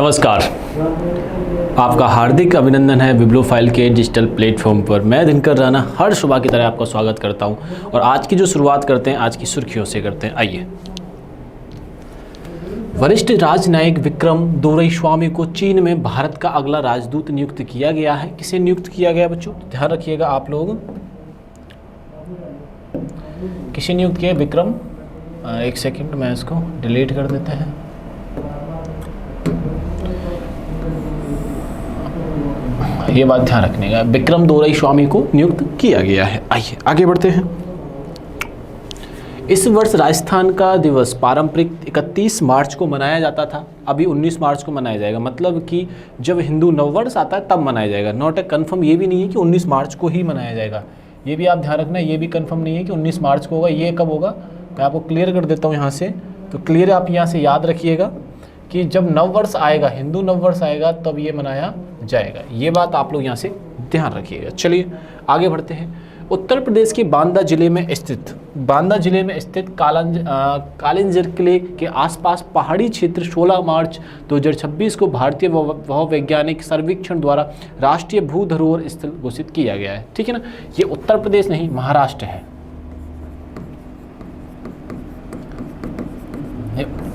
नमस्कार, आपका हार्दिक अभिनंदन है बिब्लोफाइल के डिजिटल प्लेटफॉर्म पर। मैं दिनकर राणा हर सुबह की तरह आपका स्वागत करता हूं और आज की जो शुरुआत करते हैं आज की सुर्खियों से करते हैं। आइए, वरिष्ठ राजनयिक विक्रम दोरईस्वामी को चीन में भारत का अगला राजदूत नियुक्त किया गया है। किसे नियुक्त किया गया बच्चों, ध्यान रखिएगा आप लोग। किसे नियुक्त किया? विक्रम, एक सेकंड मैं इसको डिलीट कर देते हैं। ये बात ध्यान रखने का, विक्रम दोरईस्वामी को नियुक्त किया गया है। आइए आगे बढ़ते हैं। इस वर्ष राजस्थान का दिवस पारंपरिक 31 मार्च को मनाया जाता था, अभी 19 मार्च को मनाया जाएगा। मतलब कि जब हिंदू नववर्ष आता है तब मनाया जाएगा। नॉट ए कन्फर्म, ये भी नहीं है कि 19 मार्च को ही मनाया जाएगा। ये भी आप ध्यान रखना, ये भी कन्फर्म नहीं है कि 19 मार्च को होगा। ये कब होगा मैं आपको क्लियर कर देता हूँ यहाँ से। तो क्लियर आप यहाँ से याद रखिएगा कि जब नववर्ष आएगा, हिंदू नववर्ष आएगा, तब ये मनाया जाएगा। ये बात आप लोग यहाँ से ध्यान रखिएगा। चलिए आगे बढ़ते हैं। उत्तर प्रदेश के बांदा जिले में स्थित कालिंजर किले के आसपास पहाड़ी क्षेत्र 16 मार्च 2026 को भारतीय भूवैज्ञानिक सर्वेक्षण द्वारा राष्ट्रीय भू धरोहर स्थल घोषित किया गया है। ठीक है ना, ये उत्तर प्रदेश नहीं, महाराष्ट्र है।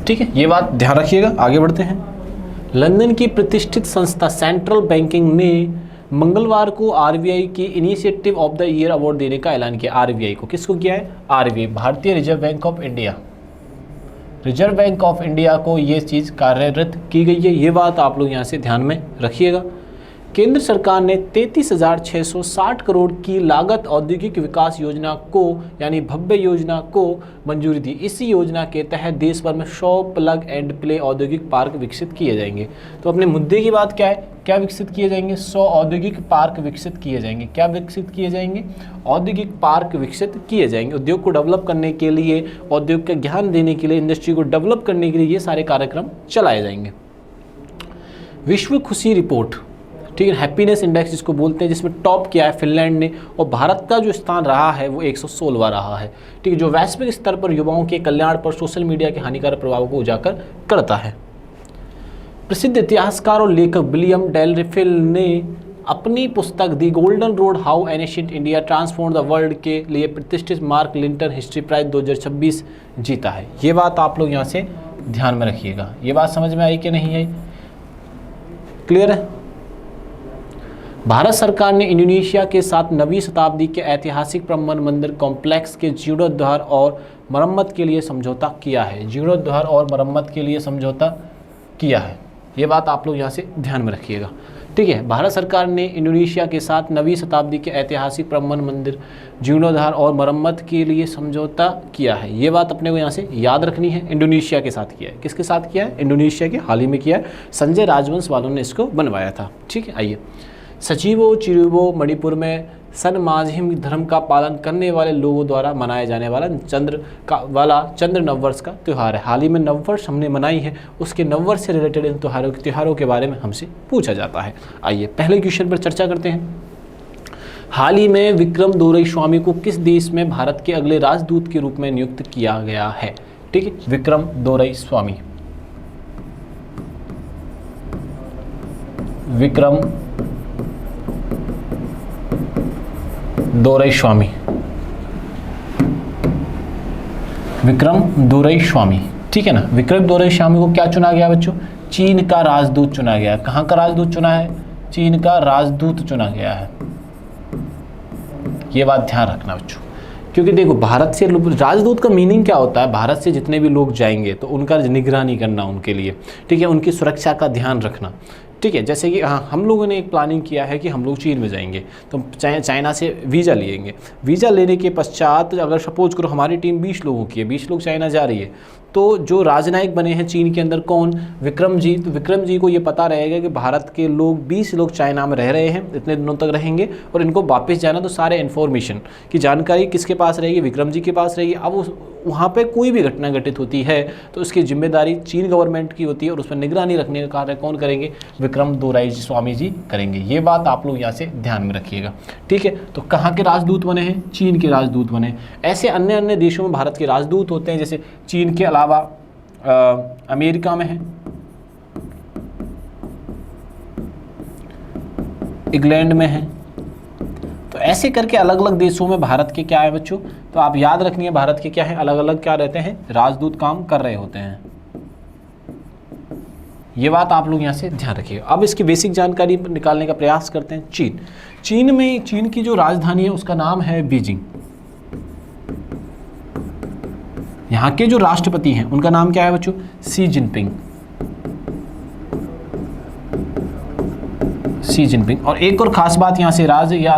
ठीक है, ये बात ध्यान रखिएगा। आगे बढ़ते हैं। लंदन की प्रतिष्ठित संस्था सेंट्रल बैंकिंग ने मंगलवार को आरबीआई की initiative of the year award देने का ऐलान किया। आरबीआई को, किसको किया है? आरबीआई, भारतीय reserve bank of India. Reserve bank of India को ये चीज़ कार्यरत की गई है। ये बात आप लोग यहाँ से ध्यान में रखिएगा। केंद्र सरकार ने 33,660 करोड़ की लागत औद्योगिक विकास योजना को यानी भव्य योजना को मंजूरी दी। इसी योजना के तहत देश भर में 100 प्लग एंड प्ले औद्योगिक पार्क विकसित किए जाएंगे। तो अपने मुद्दे की बात क्या है? क्या विकसित किए जाएंगे? 100 औद्योगिक पार्क विकसित किए जाएंगे। क्या विकसित किए जाएंगे? औद्योगिक पार्क विकसित किए जाएंगे। उद्योग को डेवलप करने के लिए, उद्योग का ज्ञान देने के लिए, इंडस्ट्री को डेवलप करने के लिए ये सारे कार्यक्रम चलाए जाएंगे। विश्व खुशी रिपोर्ट, ठीक है, हैप्पीनेस इंडेक्स जिसको बोलते हैं, जिसमें टॉप किया है फिनलैंड ने और भारत का जो स्थान रहा है वो 116वां रहा है। ठीक है, जो वैश्विक स्तर पर युवाओं के कल्याण पर सोशल मीडिया के हानिकारक प्रभाव को उजागर करता है। प्रसिद्ध इतिहासकार और लेखक विलियम डेलरिफिल ने अपनी पुस्तक the golden road how ancient India transformed the world के लिए प्रतिष्ठित मार्क लिंटन हिस्ट्री प्राइज 2026 जीता है। ये बात आप लोग यहाँ से ध्यान में रखिएगा। ये बात समझ में आई कि नहीं आई? क्लियर है? भारत सरकार ने इंडोनेशिया के साथ 9वीं शताब्दी के ऐतिहासिक ब्रह्मन मंदिर कॉम्प्लेक्स के जीर्णोद्धार और मरम्मत के लिए समझौता किया है। जीर्णोद्धार और मरम्मत के लिए समझौता किया है। ये बात आप लोग यहाँ से ध्यान में रखिएगा। ठीक है, भारत सरकार ने इंडोनेशिया के साथ 9वीं शताब्दी के ऐतिहासिक ब्रह्मन मंदिर जीर्णोद्धार और मरम्मत के लिए समझौता किया है। ये बात अपने को यहाँ से याद रखनी है। इंडोनेशिया के साथ किया है। किसके साथ किया है? इंडोनेशिया के हाल ही में किया है। संजय राजवंश वालों ने इसको बनवाया था। ठीक है, आइए। सचिवो चिरुबो मणिपुर में सनमाजिम धर्म का पालन करने वाले लोगों द्वारा मनाया जाने वाला चंद्र नववर्ष का त्यौहार है। हाल ही में नववर्ष हमने मनाई है, उसके नववर्ष से रिलेटेड इन त्योहारों के बारे में हमसे पूछा जाता है। आइए पहले क्वेश्चन पर चर्चा करते हैं। हाल ही में विक्रम दोरईस्वामी को किस देश में भारत के अगले राजदूत के रूप में नियुक्त किया गया है? ठीक है, विक्रम दोरईस्वामी, विक्रम दोरईस्वामी, विक्रम दोरईस्वामी। ठीक है ना, विक्रम दोरईस्वामी को क्या चुना गया बच्चों? चीन का राजदूत चुना गया। कहाँ का राजदूत चुना है? चीन का राजदूत चुना गया है। ये बात ध्यान रखना बच्चों, क्योंकि देखो भारत से राजदूत का मीनिंग क्या होता है? भारत से जितने भी लोग जाएंगे तो उनका निगरानी करना उनके लिए, ठीक है, उनकी सुरक्षा का ध्यान रखना। ठीक है, जैसे कि हाँ, हम लोगों ने एक प्लानिंग किया है कि हम लोग चीन में जाएंगे तो चाइना से वीज़ा लेंगे। वीज़ा लेने के पश्चात अगर सपोज करो हमारी टीम 20 लोगों की है, 20 लोग चाइना जा रही है, तो जो राजनयिक बने हैं चीन के अंदर कौन? विक्रम जी। तो विक्रम जी को ये पता रहेगा कि भारत के लोग 20 लोग चाइना में रह रहे हैं, इतने दिनों तक रहेंगे और इनको वापस जाना, तो सारे इन्फॉर्मेशन की जानकारी किसके पास रहेगी? विक्रम जी के पास रहेगी। अब वहाँ पे कोई भी घटना घटित होती है तो उसकी जिम्मेदारी चीन गवर्नमेंट की होती है और उस पर निगरानी रखने का कार्य कौन करेंगे? विक्रम दोरईस्वामी जी करेंगे। ये बात आप लोग यहाँ से ध्यान में रखिएगा। ठीक है, तो कहाँ के राजदूत बने हैं? चीन के राजदूत बने। ऐसे अन्य अन्य देशों में भारत के राजदूत होते हैं, जैसे चीन के अलावा अमेरिका में है, इंग्लैंड में है। तो ऐसे करके अलग अलग देशों में भारत के क्या है बच्चों, तो आप याद रखनी है भारत के क्या है, अलग अलग क्या रहते हैं, राजदूत काम कर रहे होते हैं। ये बात आप लोग यहाँ से ध्यान रखिएगा। अब इसकी बेसिक जानकारी निकालने का प्रयास करते हैं। चीन की जो राजधानी है उसका नाम है बीजिंग। यहाँ के जो राष्ट्रपति हैं उनका नाम क्या है बच्चों, शी जिनपिंग। और एक और खास बात यहाँ से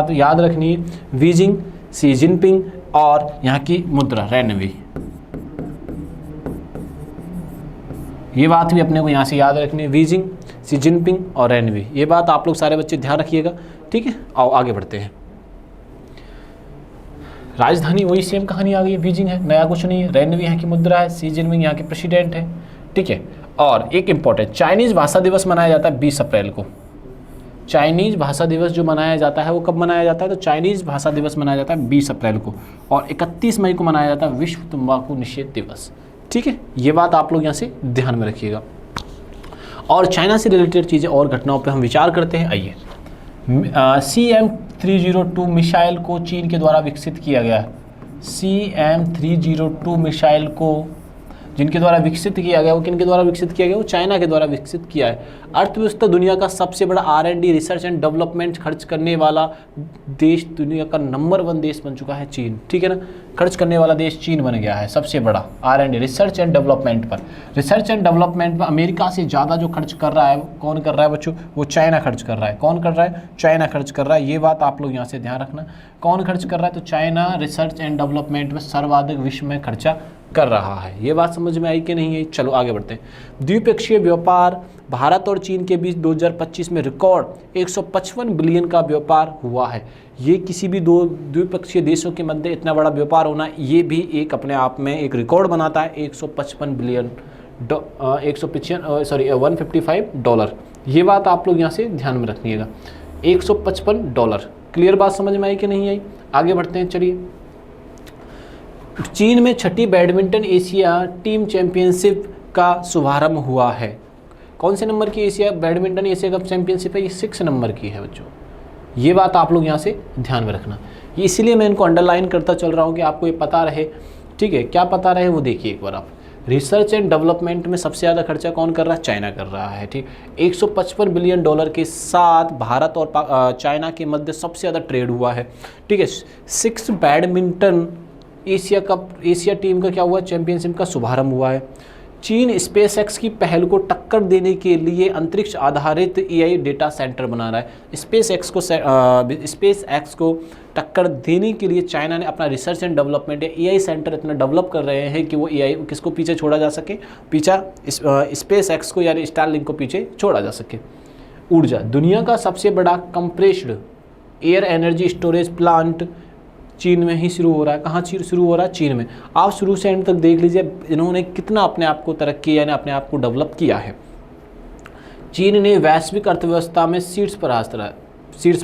याद रखनी है, बीजिंग, शी जिनपिंग और यहाँ की मुद्रा रेनवी। ये बात भी अपने को यहाँ से याद रखनी है, बीजिंग, शी जिनपिंग और रेनवी। ये बात आप लोग सारे बच्चे ध्यान रखिएगा, ठीक है। आओ आगे बढ़ते हैं। राजधानी वही सेम कहानी आ गई है, बीजिंग है, नया कुछ नहीं है। रेनवी यहाँ की मुद्रा है, शी जिनपिंग यहाँ के प्रेसिडेंट है, ठीक है। और एक इंपॉर्टेंट, चाइनीज भाषा दिवस मनाया जाता है 20 अप्रैल को। चाइनीज भाषा दिवस जो मनाया जाता है वो कब मनाया जाता है, तो चाइनीज भाषा दिवस मनाया जाता है 20 अप्रैल को। और 31 मई को मनाया जाता है विश्व तंबाकू निषेध दिवस, ठीक है। ये बात आप लोग यहाँ से ध्यान में रखिएगा। और चाइना से रिलेटेड चीज़ें और घटनाओं पर हम विचार करते हैं। आइए, CM-302 मिसाइल को चीन के द्वारा विकसित किया गया है। CM-302 मिसाइल को जिनके द्वारा विकसित किया गया, वो किनके द्वारा विकसित किया गया, वो चाइना के द्वारा विकसित किया है। अर्थव्यवस्था दुनिया का सबसे बड़ा R&D रिसर्च एंड डेवलपमेंट खर्च करने वाला देश, दुनिया का नंबर 1 देश बन चुका है चीन, ठीक है ना। खर्च करने वाला देश चीन बन गया है सबसे बड़ा R&D रिसर्च एंड डेवलपमेंट पर। रिसर्च एंड डेवलपमेंट पर अमेरिका से ज़्यादा जो खर्च कर रहा है, कौन कर रहा है बच्चों, वो चाइना खर्च कर रहा है। कौन कर रहा है, चाइना खर्च कर रहा है। ये बात आप लोग यहाँ से ध्यान रखना, कौन खर्च कर रहा है, तो चाइना रिसर्च एंड डेवलपमेंट में सर्वाधिक विश्व में खर्चा कर रहा है। ये बात समझ में आई कि नहीं है। चलो आगे बढ़ते हैं। द्विपक्षीय व्यापार भारत और चीन के बीच 2025 में रिकॉर्ड 155 बिलियन का व्यापार हुआ है। ये किसी भी दो द्विपक्षीय देशों के मध्य इतना बड़ा व्यापार होना, ये भी एक अपने आप में एक रिकॉर्ड बनाता है। 155 बिलियन 155 डॉलर। ये बात आप लोग यहाँ से ध्यान में रखिएगा, 155 डॉलर। क्लियर बात समझ में आई कि नहीं आई। आगे बढ़ते हैं। चलिए, चीन में 6ठी बैडमिंटन एशिया टीम चैंपियनशिप का शुभारंभ हुआ है। कौन से नंबर की Asia badminton Asia cup championship है, ये 6 नंबर की है बच्चों। ये बात आप लोग यहाँ से ध्यान में रखना। ये इसीलिए मैं इनको अंडरलाइन करता चल रहा हूँ कि आपको ये पता रहे, ठीक है। क्या पता रहे वो देखिए एक बार आप। रिसर्च एंड डेवलपमेंट में सबसे ज़्यादा खर्चा कौन कर रहा है, चाइना कर रहा है, ठीक। 155 बिलियन डॉलर के साथ भारत और चाइना के मध्य सबसे ज़्यादा ट्रेड हुआ है, ठीक है। 6 बैडमिंटन एशिया टीम का क्या हुआ, चैंपियनशिप का शुभारंभ हुआ है। चीन स्पेसएक्स की पहल को टक्कर देने के लिए अंतरिक्ष आधारित AI डेटा सेंटर बना रहा है। स्पेसएक्स को टक्कर देने के लिए चाइना ने अपना research and development AI centre इतना डेवलप कर रहे हैं कि वो AI किसको पीछे छोड़ा जा सके, स्पेसएक्स को यानी स्टारलिंक को पीछे छोड़ा जा सके। ऊर्जा, दुनिया का सबसे बड़ा compressed air energy storage plant चीन में ही शुरू हो रहा है। कहाँ शुरू हो रहा है, चीन में। आप शुरू से एंड तक देख लीजिए इन्होंने कितना अपने आप को तरक्की यानी अपने आप को डेवलप किया है। चीन ने वैश्विक अर्थव्यवस्था में शीर्ष पर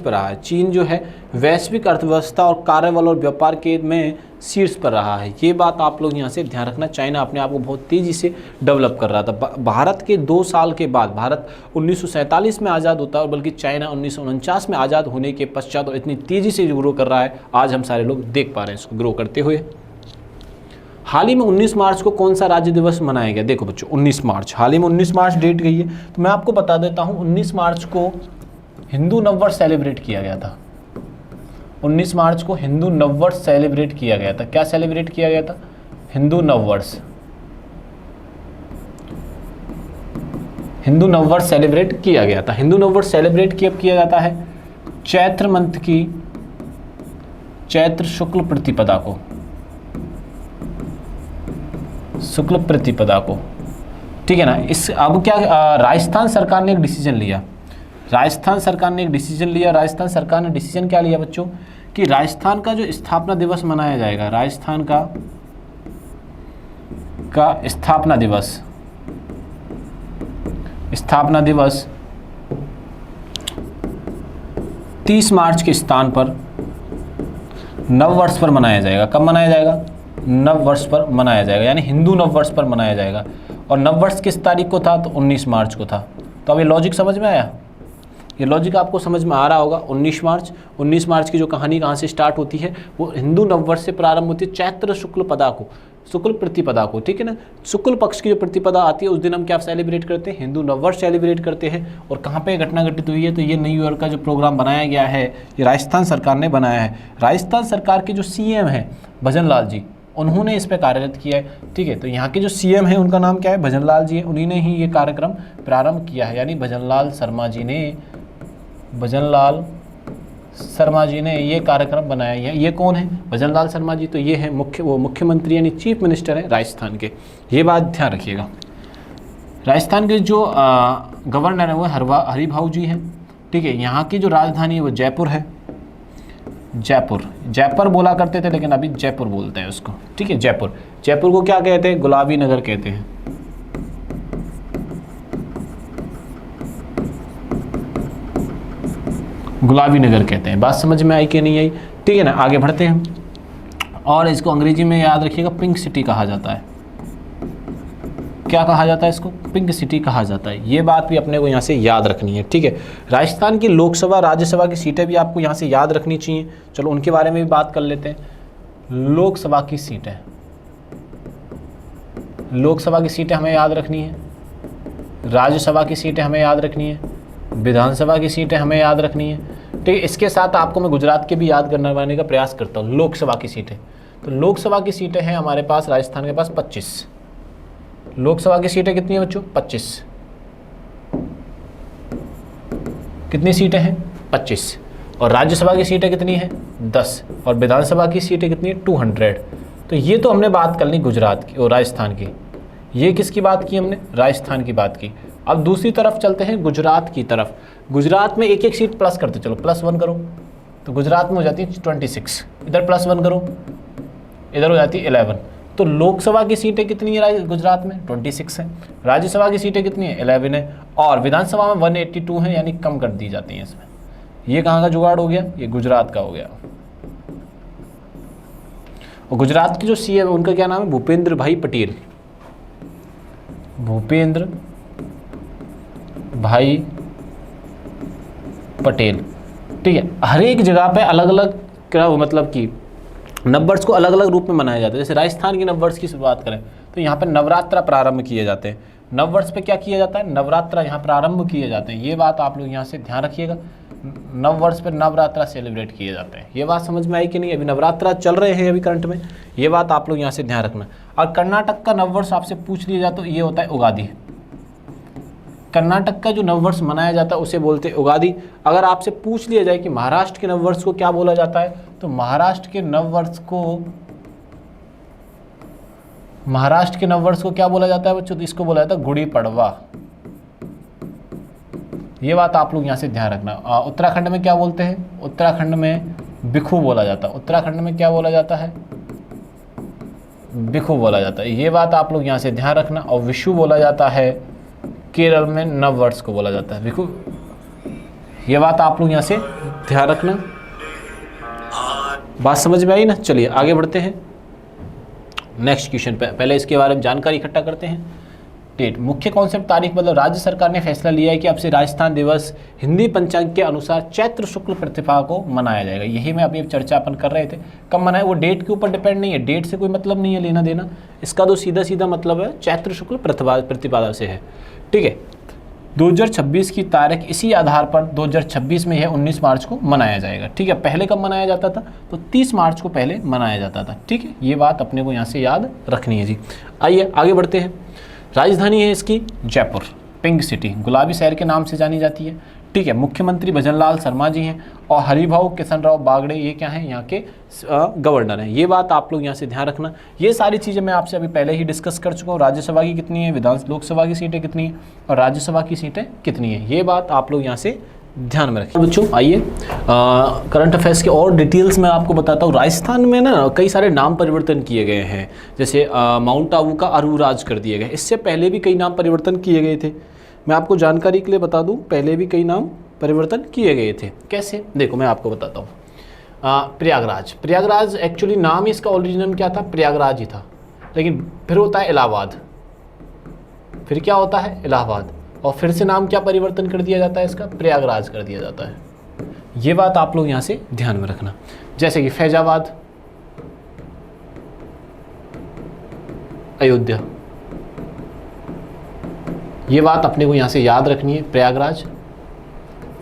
रहा है। चीन जो है वैश्विक अर्थव्यवस्था और कार्यबल और व्यापार के में शीर्ष पर रहा है। ये बात आप लोग यहाँ से ध्यान रखना। चाइना अपने आप को बहुत तेज़ी से डेवलप कर रहा था। भारत के 2 साल के बाद, भारत 1947 में आज़ाद होता है, बल्कि चाइना 1949 में आज़ाद होने के पश्चात और इतनी तेज़ी से ग्रो कर रहा है, आज हम सारे लोग देख पा रहे हैं इसको ग्रो करते हुए। हाल ही में 19 मार्च को कौन सा राज्य दिवस मनाया गया, देखो बच्चों 19 मार्च, हाल ही में 19 मार्च डेट गई है। तो मैं आपको बता देता हूँ 19 मार्च को हिंदू नववर्ष सेलिब्रेट किया गया था। 19 मार्च को हिंदू नववर्ष सेलिब्रेट किया गया था। क्या सेलिब्रेट किया गया था, हिंदू नववर्ष। हिंदू नववर्ष सेलिब्रेट किया गया था। हिंदू नववर्ष सेलिब्रेट कब किया जाता है, चैत्र मंथ की चैत्र शुक्ल प्रतिपदा को, शुक्ल प्रतिपदा को, ठीक है ना। इस अब क्या राजस्थान सरकार ने एक डिसीजन लिया। राजस्थान सरकार ने डिसीजन क्या लिया बच्चों, कि राजस्थान का जो स्थापना दिवस मनाया जाएगा, राजस्थान का स्थापना दिवस 30 मार्च के स्थान पर नव वर्ष पर मनाया जाएगा। कब मनाया जाएगा, नव वर्ष पर मनाया जाएगा, यानी हिंदू नव वर्ष पर मनाया जाएगा। और नव वर्ष किस तारीख को था, तो 19 मार्च को था। तो अब ये लॉजिक समझ में आया। ये लॉजिक आपको समझ में आ रहा होगा। 19 मार्च की जो कहानी कहाँ से स्टार्ट होती है, वो हिंदू नववर्ष से प्रारंभ होती है, चैत्र शुक्ल प्रतिपदा को, ठीक है ना। शुक्ल पक्ष की जो प्रतिपदा आती है उस दिन हम क्या सेलिब्रेट करते हैं, हिंदू नववर्ष सेलिब्रेट करते हैं। और कहाँ पे घटना घटित हुई है, तो ये न्यू ईयर का जो प्रोग्राम बनाया गया है, ये राजस्थान सरकार ने बनाया है। राजस्थान सरकार के जो सीएम हैं भजन लाल जी, उन्होंने इस पर कार्यरत किया है, ठीक है। तो यहाँ के जो सीएम हैं उनका नाम क्या है, भजन लाल जी है, उन्हीं ने ही ये कार्यक्रम प्रारंभ किया है, यानी भजन लाल शर्मा जी ने ये कार्यक्रम बनाया है। ये कौन है, भजन लाल शर्मा जी, तो ये है मुख्यमंत्री यानी चीफ मिनिस्टर है राजस्थान के। ये बात ध्यान रखिएगा। राजस्थान के जो गवर्नर है वो हरिभाऊ जी हैं, ठीक है। यहाँ की जो राजधानी है वो जयपुर है, जयपुर बोला करते थे, लेकिन अभी जयपुर बोलते हैं उसको, ठीक है। जयपुर को क्या कहते हैं, गुलाबी नगर कहते हैं। गुलाबी नगर कहते हैं। बात समझ में आई कि नहीं आई, ठीक है ना। आगे बढ़ते हैं। और इसको अंग्रेजी में याद रखिएगा, पिंक सिटी कहा जाता है। क्या कहा जाता है इसको, पिंक सिटी कहा जाता है। ये बात भी अपने को यहाँ से याद रखनी है, ठीक है। राजस्थान की लोकसभा राज्यसभा की सीटें भी आपको यहाँ से याद रखनी चाहिए। चलो उनके बारे में भी बात कर लेते हैं। लोकसभा की सीटें हमें याद रखनी है, राज्यसभा की सीटें हमें याद रखनी है, विधानसभा की सीटें हमें याद रखनी है, ठीक है। इसके साथ आपको मैं गुजरात के भी याद करवाने का प्रयास करता हूँ। लोकसभा की सीटें, तो लोकसभा की सीटें हैं हमारे पास, राजस्थान के पास 25 लोकसभा की सीटें। कितनी है बच्चों, 25। कितनी सीटें हैं, 25। और राज्यसभा की सीटें कितनी है, 10। और विधानसभा की सीटें कितनी है, 200। तो ये तो हमने बात कर ली गुजरात की और राजस्थान की। ये किसकी बात की हमने, राजस्थान की बात की। अब दूसरी तरफ चलते हैं, गुजरात की तरफ। गुजरात में एक सीट प्लस करते चलो, +1 करो, तो गुजरात में हो जाती है 26। इधर +1 करो, इधर हो जाती है 11। तो लोकसभा की सीटें कितनी है गुजरात में, 26 है। राज्यसभा की सीटें कितनी है, 11 है। और विधानसभा में 182 है, यानी कम कर दी जाती हैं इसमें। ये कहाँ का जुगाड़ हो गया, ये गुजरात का हो गया। और गुजरात के जो सीएम है उनका क्या नाम है, भूपेंद्र भाई पटेल। भूपेंद्र भाई पटेल, ठीक है। हर एक जगह पे अलग अलग क्या मतलब कि नववर्ष को अलग अलग रूप में मनाया जाता है। जैसे राजस्थान की नववर्ष की शुरुआत करें तो यहाँ पे नवरात्रा प्रारंभ किए जाते हैं। नववर्ष पे क्या किया जाता है, नवरात्रा यहाँ प्रारंभ किए जाते हैं। ये बात आप लोग यहाँ से ध्यान रखिएगा। नववर्ष पे नवरात्रा सेलिब्रेट किए जाते हैं। ये बात समझ में आई कि नहीं, अभी नवरात्रा चल रहे हैं अभी करंट में, ये बात आप लोग यहाँ से ध्यान रखना। और कर्नाटक का नववर्ष आपसे पूछ लिया जाए तो ये होता है उगादी। कर्नाटक का जो नववर्ष मनाया जाता है उसे बोलते हैं उगादी। अगर आपसे पूछ लिया जाए कि महाराष्ट्र के नववर्ष को क्या बोला जाता है, तो महाराष्ट्र के नववर्ष को क्या बोला जाता है बच्चों, तो इसको बोला जाता है गुड़ी पड़वा। ये बात आप लोग यहाँ से ध्यान रखना। उत्तराखंड में क्या बोलते हैं, उत्तराखंड में बिखू बोला जाता है। उत्तराखंड में क्या बोला जाता है, बिखू बोला जाता है। ये बात आप लोग यहाँ से ध्यान रखना। और विशु बोला जाता है, केरल में नववर्ष को बोला जाता है बिखू। ये बात आप लोग यहाँ से ध्यान रखना। बात समझ में आई ना। चलिए आगे बढ़ते हैं नेक्स्ट क्वेश्चन पे। पहले इसके बारे में जानकारी इकट्ठा करते हैं। डेट, मुख्य कॉन्सेप्ट, तारीख। मतलब राज्य सरकार ने फैसला लिया है कि अब से राजस्थान दिवस हिंदी पंचांग के अनुसार चैत्र शुक्ल प्रतिपदा को मनाया जाएगा। यही मैं अभी चर्चा अपन कर रहे थे। कब मनाए, वो डेट के ऊपर डिपेंड नहीं है, डेट से कोई मतलब नहीं है लेना देना। इसका तो सीधा सीधा मतलब है चैत्र शुक्ल प्रतिपदा से है, ठीक है। 2026 की तारीख इसी आधार पर 2026 में यह 19 मार्च को मनाया जाएगा, ठीक है। पहले कब मनाया जाता था, तो 30 मार्च को पहले मनाया जाता था, ठीक है। ये बात अपने को यहाँ से याद रखनी है जी। आइए आगे बढ़ते हैं। राजधानी है इसकी जयपुर, पिंक सिटी, गुलाबी शहर के नाम से जानी जाती है, ठीक है। मुख्यमंत्री भजन लाल शर्मा जी हैं और हरिभाऊ किशनराव बागड़े ये क्या हैं, यहाँ के गवर्नर हैं। ये बात आप लोग यहाँ से ध्यान रखना। ये सारी चीज़ें मैं आपसे अभी पहले ही डिस्कस कर चुका हूँ। राज्यसभा की कितनी है, लोकसभा की सीटें कितनी हैं और राज्यसभा की सीटें कितनी हैं, ये बात आप लोग यहाँ से ध्यान में रखें बच्चों। आइए करंट अफेयर्स के और डिटेल्स मैं आपको बताता हूँ। राजस्थान में ना कई सारे नाम परिवर्तन किए गए हैं। जैसे माउंट आबू का अरूराज कर दिए गए। इससे पहले भी कई नाम परिवर्तन किए गए थे। मैं आपको जानकारी के लिए बता दूं, पहले भी कई नाम परिवर्तन किए गए थे। कैसे, देखो मैं आपको बताता हूँ। प्रयागराज एक्चुअली नाम इसका ओरिजिनल क्या था, प्रयागराज ही था, लेकिन फिर होता है इलाहाबाद। फिर क्या होता है, इलाहाबाद। और फिर से नाम क्या परिवर्तन कर दिया जाता है इसका, प्रयागराज कर दिया जाता है। ये बात आप लोग यहाँ से ध्यान में रखना। जैसे कि फैजाबाद, अयोध्या, ये बात अपने को यहाँ से याद रखनी है, प्रयागराज,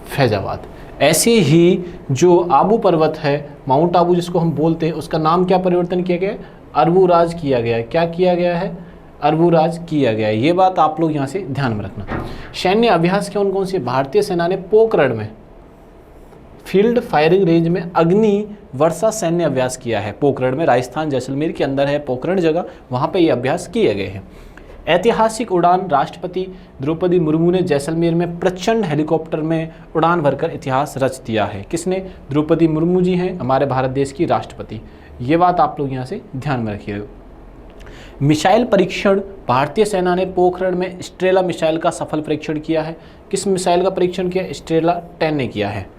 फैजाबाद। ऐसे ही जो आबू पर्वत है, माउंट आबू जिसको हम बोलते हैं, उसका नाम क्या परिवर्तन किया गया है, अरबुराज किया गया है। क्या किया गया है, अरबुराज किया गया है। ये बात आप लोग यहाँ से ध्यान में रखना। सैन्य अभ्यास कौन कौन से, भारतीय सेना ने पोखरण में फील्ड फायरिंग रेंज में अग्नि वर्षा सैन्य अभ्यास किया है। पोखरण में, राजस्थान जैसलमेर के अंदर है पोखरण जगह, वहाँ पे ये अभ्यास किए गए हैं। ऐतिहासिक उड़ान, राष्ट्रपति द्रौपदी मुर्मू ने जैसलमेर में प्रचंड हेलीकॉप्टर में उड़ान भरकर इतिहास रच दिया है। किसने, द्रौपदी मुर्मू जी हैं, हमारे भारत देश की राष्ट्रपति। ये बात आप लोग यहाँ से ध्यान में रखिएगा। मिसाइल परीक्षण, भारतीय सेना ने पोखरण में स्ट्रेला मिसाइल का सफल परीक्षण किया है। किस मिसाइल का परीक्षण किया, स्ट्रेला 10 ने किया है।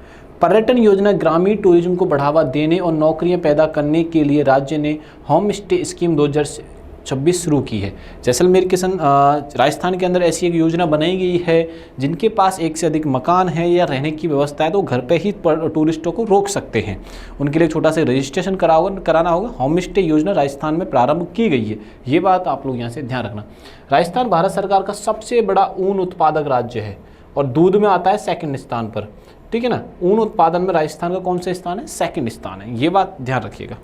पर्यटन योजना, ग्रामीण टूरिज्म को बढ़ावा देने और नौकरियां पैदा करने के लिए राज्य ने होम स्टे स्कीम 2026 शुरू की है। जैसलमेर के राजस्थान के अंदर ऐसी एक योजना बनाई गई है, जिनके पास एक से अधिक मकान है या रहने की व्यवस्था है तो घर पे ही टूरिस्टों को रोक सकते हैं। उनके लिए छोटा सा रजिस्ट्रेशन कराना होगा। होम स्टे योजना राजस्थान में प्रारंभ की गई है। ये बात आप लोग यहाँ से ध्यान रखना। राजस्थान भारत सरकार का सबसे बड़ा ऊन उत्पादक राज्य है और दूध में आता है 2nd स्थान पर। ठीक है ना, ऊन उत्पादन में राजस्थान का कौन सा स्थान है, 2nd स्थान है। ये बात ध्यान रखिएगा।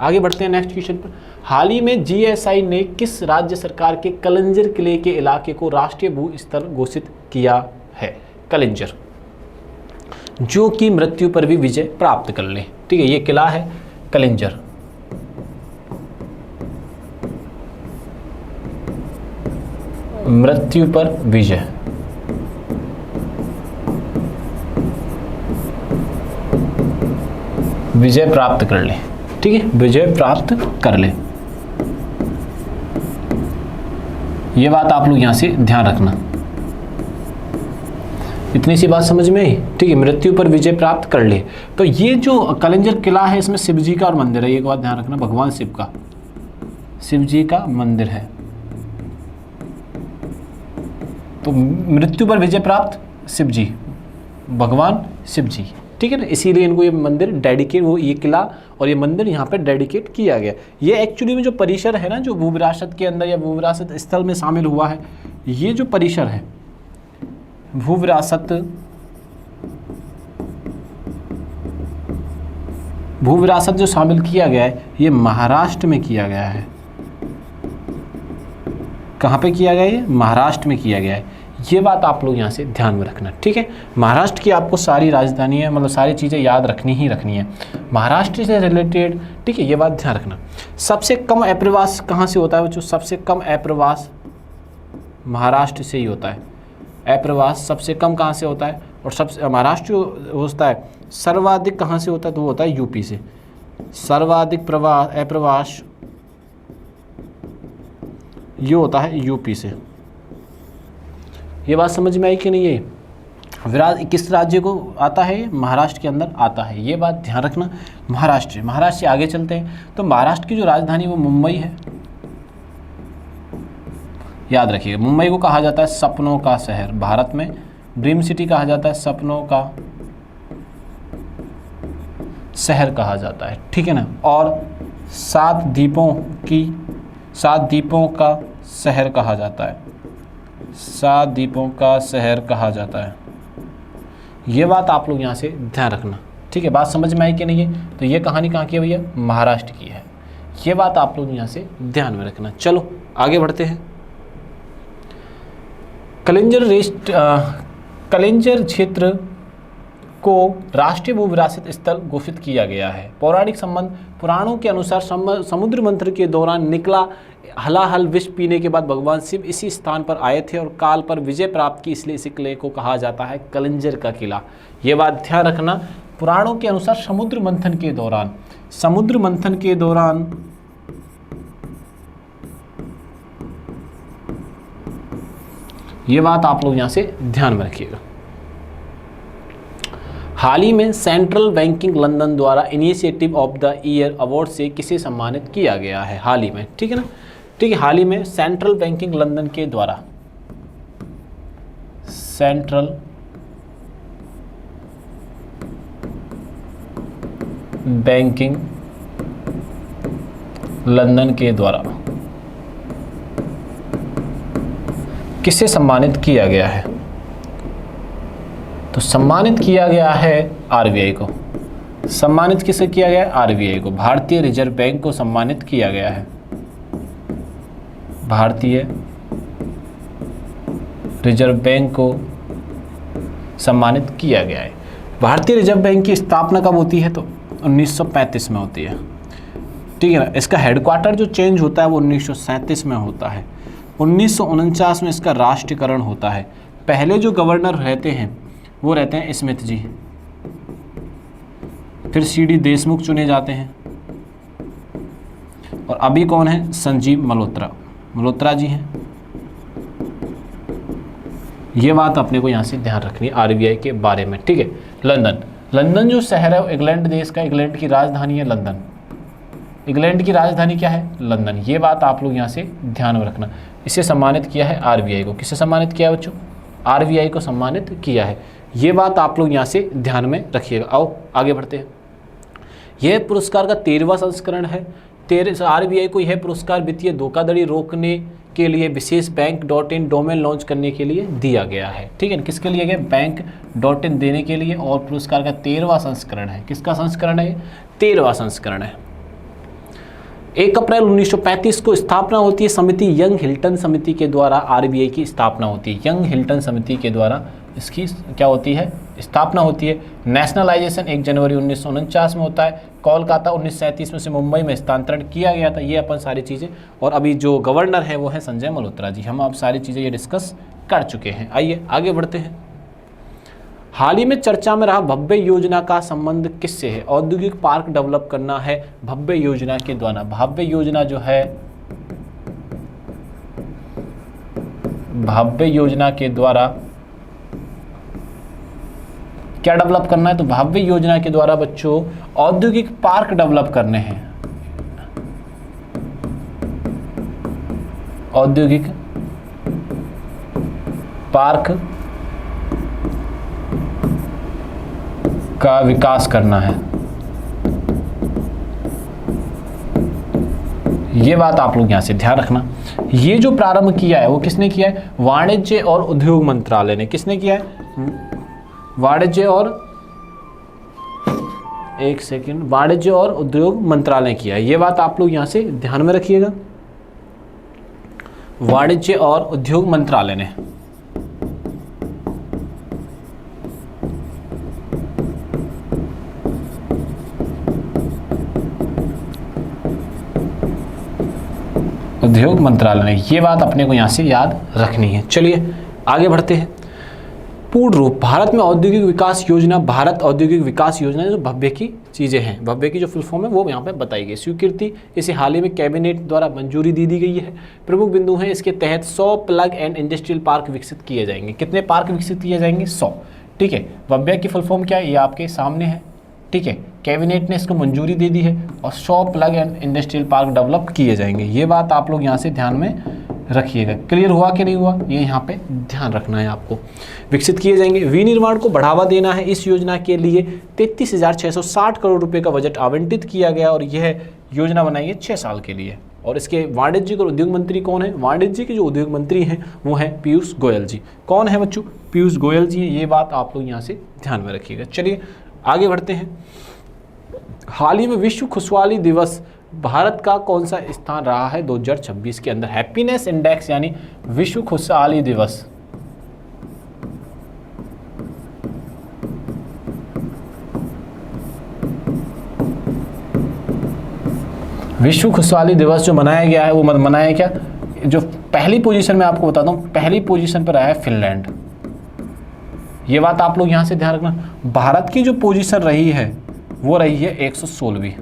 आगे बढ़ते हैं नेक्स्ट क्वेश्चन पर। हाल ही में जीएसआई ने किस राज्य सरकार के कलिंजर किले के इलाके को राष्ट्रीय भू स्थल घोषित किया है, कलिंजर, जो कि मृत्यु पर भी विजय प्राप्त कर ले। ठीक है, ये किला है कलिंजर। मृत्यु पर विजय, विजय प्राप्त कर ले। ठीक है, विजय प्राप्त कर ले। ये बात आप लोग यहां से ध्यान रखना। इतनी सी बात समझ में आई। ठीक है, मृत्यु पर विजय प्राप्त कर ले। तो ये जो कलिंजर किला है, इसमें शिव जी का और मंदिर है। एक बात ध्यान रखना, भगवान शिव का, शिव जी का मंदिर है। तो मृत्यु पर विजय प्राप्त शिव जी, भगवान शिव जी। ठीक है ना, इसीलिए इनको ये मंदिर डेडिकेट, वो ये किला और ये मंदिर यहाँ पे डेडिकेट किया गया। ये एक्चुअली में जो परिसर है ना, जो भू विरासत के अंदर या भू विरासत स्थल में शामिल हुआ है, ये जो परिसर है भू विरासत जो शामिल किया गया है, ये महाराष्ट्र में किया गया है। कहाँ पे किया गया है, महाराष्ट्र में किया गया है। ये बात आप लोग यहाँ से ध्यान में रखना। ठीक है, महाराष्ट्र की आपको सारी राजधानी है, मतलब सारी चीज़ें याद रखनी ही रखनी है महाराष्ट्र से रिलेटेड। ठीक है, ये बात ध्यान रखना। सबसे कम अप्रवास कहाँ से होता है बच्चों, सबसे कम अप्रवास महाराष्ट्र से ही होता है। अप्रवास सबसे कम कहाँ से होता है, और सबसे महाराष्ट्र होता है। सर्वाधिक कहाँ से होता है, तो वो होता है यूपी से। सर्वाधिक अप्रवास ये होता है यूपी से। ये बात समझ में आई कि नहीं। ये किस राज्य को आता है, महाराष्ट्र के अंदर आता है। ये बात ध्यान रखना। महाराष्ट्र से आगे चलते हैं। तो महाराष्ट्र की जो राजधानी वो मुंबई है, याद रखिएगा। मुंबई को कहा जाता है सपनों का शहर, भारत में ड्रीम सिटी कहा जाता है, सपनों का शहर कहा जाता है। ठीक है ना, और 7 द्वीपों का शहर कहा जाता है, 7 द्वीपों का शहर कहा जाता है। ये बात आप लोग यहाँ से ध्यान रखना। ठीक है, बात समझ में आई कि नहीं है। तो ये कहानी कहाँ की है भैया, महाराष्ट्र की है। ये बात आप लोग यहाँ से ध्यान में रखना। चलो आगे बढ़ते हैं। कलिंजर क्षेत्र को राष्ट्रीय भू विरासत स्थल घोषित किया गया है। पौराणिक संबंध, पुराणों के अनुसार समुद्र मंथन के दौरान निकला हलाहल विष पीने के बाद भगवान शिव इसी स्थान पर आए थे और काल पर विजय प्राप्त की, इसलिए इस किले को कहा जाता है कलिंजर का किला। ये बात ध्यान रखना। पुराणों के अनुसार समुद्र मंथन के दौरान ये बात आप लोग यहाँ से ध्यान में रखिएगा। हाल ही में सेंट्रल बैंकिंग लंदन द्वारा initiative of the year award से किसे सम्मानित किया गया है, हाल ही में। ठीक है ना, ठीक है, हाल ही में सेंट्रल बैंकिंग लंदन के द्वारा सेंट्रल बैंकिंग लंदन के द्वारा किसे सम्मानित किया गया है? तो सम्मानित किया गया है आरबीआई को। सम्मानित किसे किया गया है? आरबीआई को, भारतीय रिजर्व बैंक को सम्मानित किया गया है। भारतीय रिजर्व बैंक को सम्मानित किया गया है। भारतीय रिजर्व बैंक की स्थापना कब होती है? तो 1935 में होती है, ठीक है ना। इसका हेडक्वार्टर जो चेंज होता है वो 1937 में होता है। 1949 में इसका राष्ट्रीयकरण होता है। पहले जो गवर्नर रहते हैं वो रहते हैं स्मिथ जी, फिर सीडी देशमुख चुने जाते हैं, और अभी कौन है? संजीव मल्होत्रा जी हैं। ये बात अपने को यहाँ से ध्यान रखनी है आरबीआई के बारे में, ठीक है। लंदन जो शहर है वो इंग्लैंड देश का, इंग्लैंड की राजधानी है लंदन। इंग्लैंड की राजधानी क्या है? लंदन। ये बात आप लोग यहाँ से ध्यान में रखना। इसे सम्मानित किया है आरबीआई को। किसे सम्मानित किया है बच्चों? आरबीआई को सम्मानित किया है। ये बात आप लोग यहाँ से ध्यान में रखिएगा। आओ आगे बढ़ते हैं। यह पुरस्कार का 13वां संस्करण है। आरबीआई को यह पुरस्कार वित्तीय धोखाधड़ी रोकने के लिए विशेष बैंक.in डोमेन लॉन्च करने के लिए दिया गया है, ठीक है। किसके लिए गया? बैंक.in देने के लिए, और पुरस्कार का 13वां संस्करण है। किसका संस्करण है? 13वां संस्करण है। 1 अप्रैल 1935 को स्थापना होती है समिति यंग हिल्टन समिति के द्वारा। आरबीआई की स्थापना होती है यंग हिल्टन समिति के द्वारा। इसकी क्या होती है? स्थापना होती है। नेशनलाइजेशन 1 जनवरी 1949 में होता है। कोलकाता 1937 में से मुंबई में स्थानांतरण किया गया था। ये अपन सारी चीज़ें, और अभी जो गवर्नर है वो है संजय मल्होत्रा जी। हम अब सारी चीज़ें ये डिस्कस कर चुके हैं। आइए आगे बढ़ते हैं। हाल ही में चर्चा में रहा भव्य योजना का संबंध किससे है? औद्योगिक पार्क डेवलप करना है भव्य योजना के द्वारा। भव्य योजना जो है, भव्य योजना के द्वारा क्या डेवलप करना है? तो भव्य योजना के द्वारा बच्चों औद्योगिक पार्क डेवलप करने हैं। औद्योगिक पार्क का विकास करना है। ये बात आप लोग यहां से ध्यान रखना। ये जो प्रारंभ किया है वो किसने किया है? वाणिज्य और उद्योग मंत्रालय ने। किसने किया है? वाणिज्य और वाणिज्य और उद्योग मंत्रालय किया है। ये बात आप लोग यहां से ध्यान में रखिएगा। वाणिज्य और उद्योग मंत्रालय ने। उद्योग मंत्रालय ने। ये बात अपने को यहां से याद रखनी है। चलिए आगे बढ़ते हैं। पूर्ण रूप भारत में औद्योगिक विकास योजना। भारत औद्योगिक विकास योजना जो भव्य की चीज़ें हैं, भव्य की जो फुल फॉर्म है वो यहाँ पे बताई गई। स्वीकृति, इसे हाल ही में कैबिनेट द्वारा मंजूरी दी गई है। प्रमुख बिंदु हैं इसके तहत 100 प्लग एंड इंडस्ट्रियल पार्क विकसित किए जाएंगे। कितने पार्क विकसित किए जाएंगे? 100, ठीक है। भव्य की फुल फॉर्म क्या है? ये आपके सामने है, ठीक है। कैबिनेट ने इसको मंजूरी दे दी है और 100 plug and industrial park develop किए जाएंगे। ये बात आप लोग यहाँ से ध्यान में रखिएगा। क्लियर हुआ कि नहीं हुआ? ये यहाँ पे ध्यान रखना है आपको। विकसित किए जाएंगे। विनिर्माण को बढ़ावा देना है। इस योजना के लिए 33,660 करोड़ रुपए का बजट आवंटित किया गया और यह योजना बनाई है 6 साल के लिए। और इसके वाणिज्यिक और उद्योग मंत्री कौन है? वाणिज्य के जो उद्योग मंत्री हैं वो हैं पीयूष गोयल जी। कौन है बच्चों? पीयूष गोयल जी। ये बात आप लोग यहाँ से ध्यान में रखिएगा। चलिए आगे बढ़ते हैं। हाल ही में विश्व खुशहाली दिवस भारत का कौन सा स्थान रहा है 2026 के अंदर? हैप्पीनेस इंडेक्स यानी विश्व खुशहाली दिवस। विश्व खुशहाली दिवस जो मनाया गया है वो मनाया क्या? जो पहली पोजीशन में आपको बताता हूं, पहली पोजीशन पर रहा है फिनलैंड। ये बात आप लोग यहां से ध्यान रखना। भारत की जो पोजीशन रही है वो रही है 116वीं।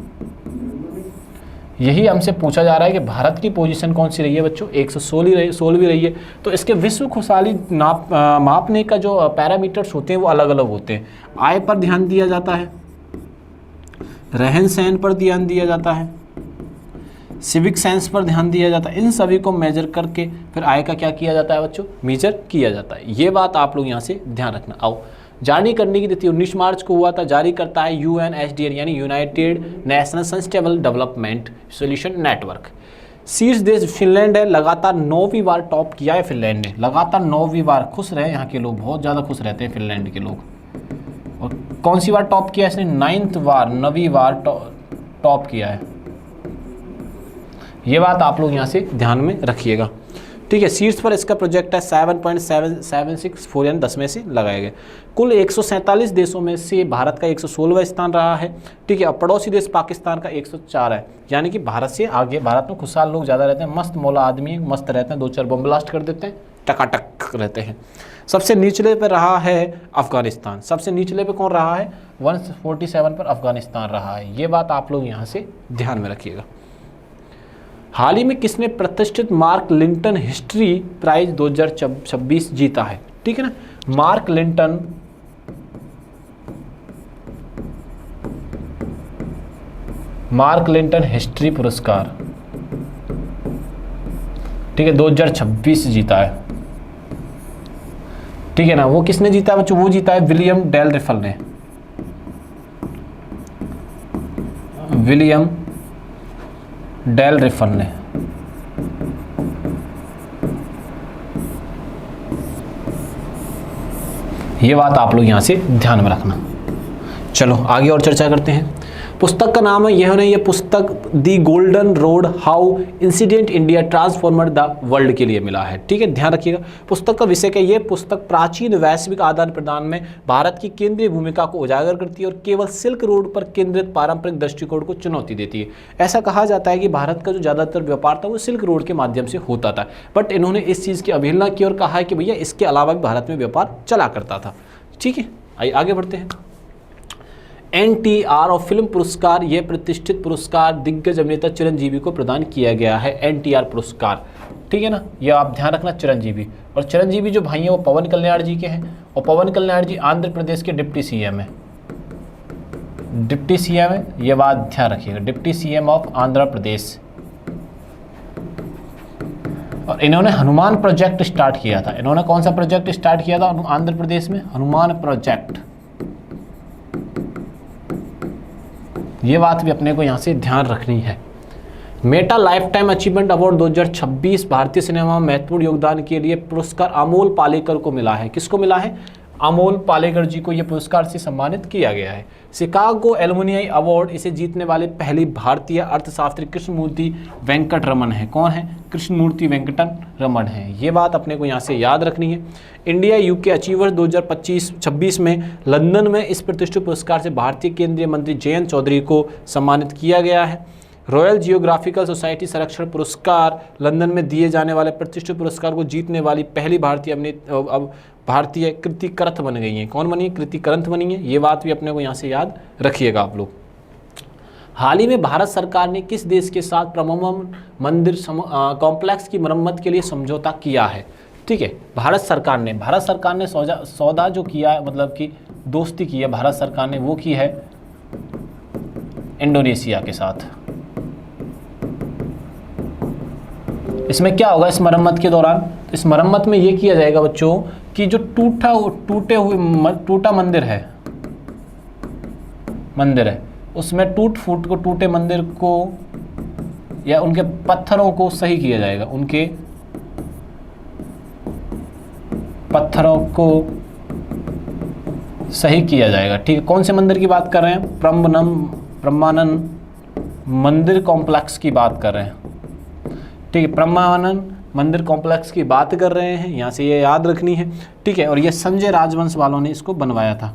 यही हमसे पूछा जा रहा है कि भारत की पोजीशन कौन सी रही है बच्चों? 116वीं रही है। तो इसके विश्व खुशहाली मापने का जो पैरामीटर्स होते हैं वो अलग अलग होते हैं। आय पर ध्यान दिया जाता है, रहन सहन पर ध्यान दिया जाता है, सिविक साइंस पर ध्यान दिया जाता है। इन सभी को मेजर करके फिर आय का क्या किया जाता है बच्चों, मेजर किया जाता है। ये बात आप लोग यहाँ से ध्यान रखना। आओ, जारी करने की तिथि 19 मार्च को हुआ था। जारी करता है UNSDN यानी United national sustainable development solution network. शीर्ष देश फिनलैंड है, लगातार 9वीं बार टॉप किया है फिनलैंड ने, लगातार 9वीं बार। खुश रहे यहाँ के लोग, बहुत ज़्यादा खुश रहते हैं फिनलैंड के लोग। और कौन सी बार टॉप किया है इसने, 9वीं बार टॉप किया है। ये बात आप लोग यहाँ से ध्यान में रखिएगा, ठीक है। शीर्ष पर इसका प्रोजेक्ट है 7.764 यानी 10 में से लगाया गया। कुल 147 देशों में से भारत का 116वां स्थान रहा है, ठीक है। और पड़ोसी देश पाकिस्तान का 104 है, यानी कि भारत से आगे। भारत में खुशहाल लोग ज़्यादा रहते हैं, मस्त मौला आदमी, मस्त रहते हैं, 2-4 बम ब्लास्ट कर देते हैं, टकाटक रहते हैं। सबसे निचले पर रहा है अफगानिस्तान। सबसे निचले पे कौन रहा है, 147 पर अफगानिस्तान रहा है। ये बात आप लोग यहाँ से ध्यान में रखिएगा। हाल ही में किसने प्रतिष्ठित मार्क लिंटन हिस्ट्री प्राइज 2026 जीता है, ठीक है ना। मार्क लिंटन हिस्ट्री पुरस्कार, ठीक है, 2026 जीता है, ठीक है ना। वो किसने जीता है बच्चों, वो जीता है विलियम डेल रिफल ने। विलियम डेल रिफल ने। ये बात आप लोग यहां से ध्यान में रखना। चलो आगे और चर्चा करते हैं। पुस्तक का नाम है, यह पुस्तक the golden road how incident India transformer the world के लिए मिला है, ठीक है, ध्यान रखिएगा। पुस्तक का विषय क्या, ये पुस्तक प्राचीन वैश्विक आदान प्रदान में भारत की केंद्रीय भूमिका को उजागर करती है और केवल सिल्क रोड पर केंद्रित पारंपरिक दृष्टिकोण को चुनौती देती है। ऐसा कहा जाता है कि भारत का जो ज़्यादातर व्यापार था वो सिल्क रोड के माध्यम से होता था, बट इन्होंने इस चीज़ की अवहेलना की और कहा है कि भैया इसके अलावा भी भारत में व्यापार चला करता था, ठीक है। आइए आगे बढ़ते हैं। NTR और फिल्म पुरस्कार, यह प्रतिष्ठित पुरस्कार दिग्गज अभिनेता चिरंजीवी को प्रदान किया गया है, NTR पुरस्कार, ठीक है ना। यह आप ध्यान रखना, चिरंजीवी। और चिरंजीवी जो भाई हैं वो पवन कल्याण जी के हैं, और पवन कल्याण जी आंध्र प्रदेश के डिप्टी CM है, डिप्टी CM है, ये बात ध्यान रखिएगा, deputy CM of Andhra Pradesh. और इन्होंने हनुमान प्रोजेक्ट स्टार्ट किया था। इन्होंने कौन सा प्रोजेक्ट स्टार्ट किया था आंध्र प्रदेश में, हनुमान प्रोजेक्ट। ये बात भी अपने को यहाँ से ध्यान रखनी है। Meta life time achievement award 2026 भारतीय सिनेमा में महत्वपूर्ण योगदान के लिए पुरस्कार अमोल पालेकर को मिला है। किसको मिला है, अमोल पालेकर जी को यह पुरस्कार से सम्मानित किया गया है। शिकागो एलुमनी अवार्ड, इसे जीतने वाले पहली भारतीय अर्थशास्त्री कृष्णमूर्ति वेंकट रमन है। कौन है, कृष्णमूर्ति वेंकटन रमन है। ये बात अपने को यहाँ से याद रखनी है। इंडिया यूके अचीवर्स 2025-26 में लंदन में इस प्रतिष्ठित पुरस्कार से भारतीय केंद्रीय मंत्री जयंत चौधरी को सम्मानित किया गया है। रॉयल जियोग्राफिकल सोसाइटी संरक्षण पुरस्कार, लंदन में दिए जाने वाले प्रतिष्ठित पुरस्कार को जीतने वाली पहली भारतीय कृति करथ बन गई हैं। कौन बनी है, कृति करथ बनी है। ये बात भी अपने को यहाँ से याद रखिएगा आप लोग। हाल ही में भारत सरकार ने किस देश के साथ ब्रह्मम मंदिर कॉम्प्लेक्स की मरम्मत के लिए समझौता किया है, ठीक है। भारत सरकार ने सौदा जो किया है, मतलब कि दोस्ती की है भारत सरकार ने, वो की है इंडोनेशिया के साथ। इसमें क्या होगा, इस मरम्मत के दौरान, इस मरम्मत में ये किया जाएगा बच्चों कि जो टूटा मंदिर है, उसमें टूटे मंदिर को या उनके पत्थरों को सही किया जाएगा, उनके पत्थरों को सही किया जाएगा, ठीक है। कौन से मंदिर की बात कर रहे हैं, ब्रह्मानंद मंदिर कॉम्प्लेक्स की बात कर रहे हैं, ठीक है। ब्रह्मानंद मंदिर कॉम्प्लेक्स की बात कर रहे हैं, यहाँ से ये याद रखनी है, ठीक है। और ये संजय राजवंश वालों ने इसको बनवाया था,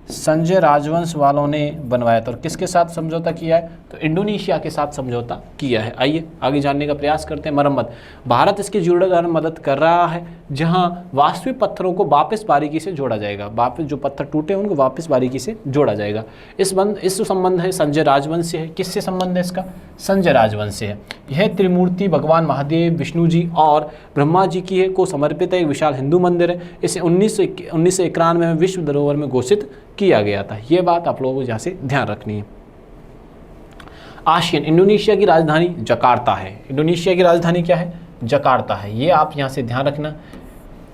संजय राजवंश वालों ने बनवाया था। और किसके साथ समझौता किया है, तो इंडोनेशिया के साथ समझौता किया है। आइए आगे जानने का प्रयास करते हैं। मरम्मत, भारत इसके जीर्णोद्धार में मदद कर रहा है, जहां वास्तविक पत्थरों को वापस बारीकी से जोड़ा जाएगा, वापस जो पत्थर टूटे उनको वापस बारीकी से जोड़ा जाएगा। इस संबंध है संजय राजवंश से है। किससे संबंध है इसका, संजय राजवंश से है। यह त्रिमूर्ति भगवान महादेव, विष्णु जी और ब्रह्मा जी की है को समर्पित है, एक विशाल हिंदू मंदिर है। इसे 1991 में विश्व धरोहर में घोषित किया गया था। ये बात आप लोगों को यहाँ से ध्यान रखनी है। आशियन, इंडोनेशिया की राजधानी जकार्ता है। इंडोनेशिया की राजधानी क्या है? जकार्ता है। ये आप यहाँ से ध्यान रखना।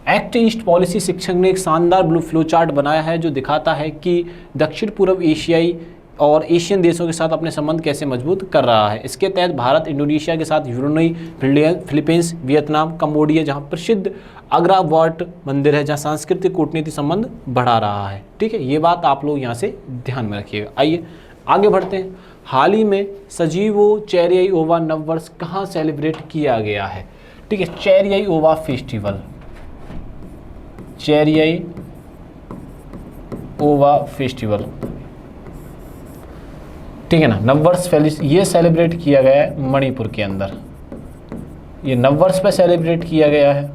एक्ट ईस्ट पॉलिसी शिक्षक ने एक शानदार ब्लू फ्लो चार्ट बनाया है जो दिखाता है कि दक्षिण पूर्व एशियाई और एशियन देशों के साथ अपने संबंध कैसे मजबूत कर रहा है। इसके तहत भारत इंडोनेशिया के साथ ब्रुनई, फिलीपींस, वियतनाम, कंबोडिया, जहां प्रसिद्ध आगरा वाट मंदिर है, जहां सांस्कृतिक कूटनीति संबंध बढ़ा रहा है। ठीक है, ये बात आप लोग यहाँ से ध्यान में रखिएगा। आइए आगे बढ़ते हैं। हाल ही में सजीवो चेरियाई ओवा नववर्ष कहाँ सेलिब्रेट किया गया है? ठीक है, चेरियाई ओवा फेस्टिवल, चेरियाई ओवा फेस्टिवल, ठीक है ना, नववर्ष ये सेलिब्रेट किया गया है मणिपुर के अंदर। ये नववर्ष पे सेलिब्रेट किया गया है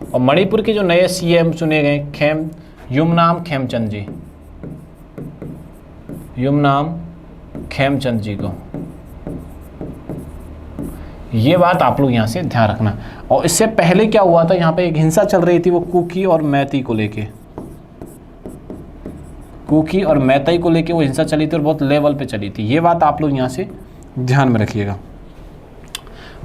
और मणिपुर के जो नए सीएम चुने गए युमनाम खेमचंद जी, युमनाम खेमचंद जी को, ये बात आप लोग यहाँ से ध्यान रखना। और इससे पहले क्या हुआ था, यहाँ पे एक हिंसा चल रही थी, वो कुकी और मैती को लेके, कुकी और मैती को लेके वो हिंसा चली थी और बहुत लेवल पे चली थी। ये बात आप लोग यहाँ से ध्यान में रखिएगा।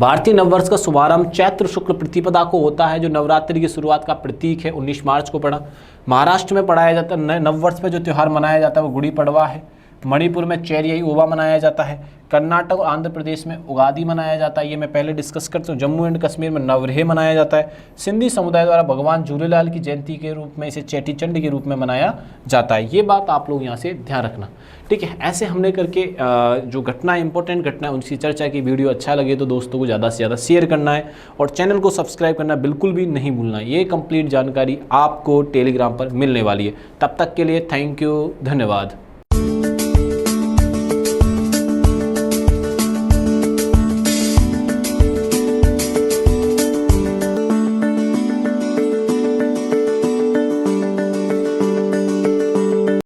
भारतीय नववर्ष का शुभारंभ चैत्र शुक्ल प्रतिपदा को होता है, जो नवरात्रि की शुरुआत का प्रतीक है। 19 मार्च को पड़ा। महाराष्ट्र में पढ़ाया जाता है नववर्ष पे जो त्यौहार मनाया जाता है वो गुड़ी पड़वा है। मणिपुर में चेरियाई ओवा मनाया जाता है। कर्नाटक और आंध्र प्रदेश में उगादी मनाया जाता है, ये मैं पहले डिस्कस करता हूँ। जम्मू एंड कश्मीर में नवरेह मनाया जाता है। सिंधी समुदाय द्वारा भगवान झूलेलाल की जयंती के रूप में इसे चेटीचंड के रूप में मनाया जाता है। ये बात आप लोग यहाँ से ध्यान रखना। ठीक है, ऐसे हमने करके जो घटना इंपॉर्टेंट घटना है उनकी चर्चा की। वीडियो अच्छा लगे तो दोस्तों को ज़्यादा से ज़्यादा शेयर करना है और चैनल को सब्सक्राइब करना बिल्कुल भी नहीं भूलना है। ये कंप्लीट जानकारी आपको टेलीग्राम पर मिलने वाली है। तब तक के लिए थैंक यू, धन्यवाद।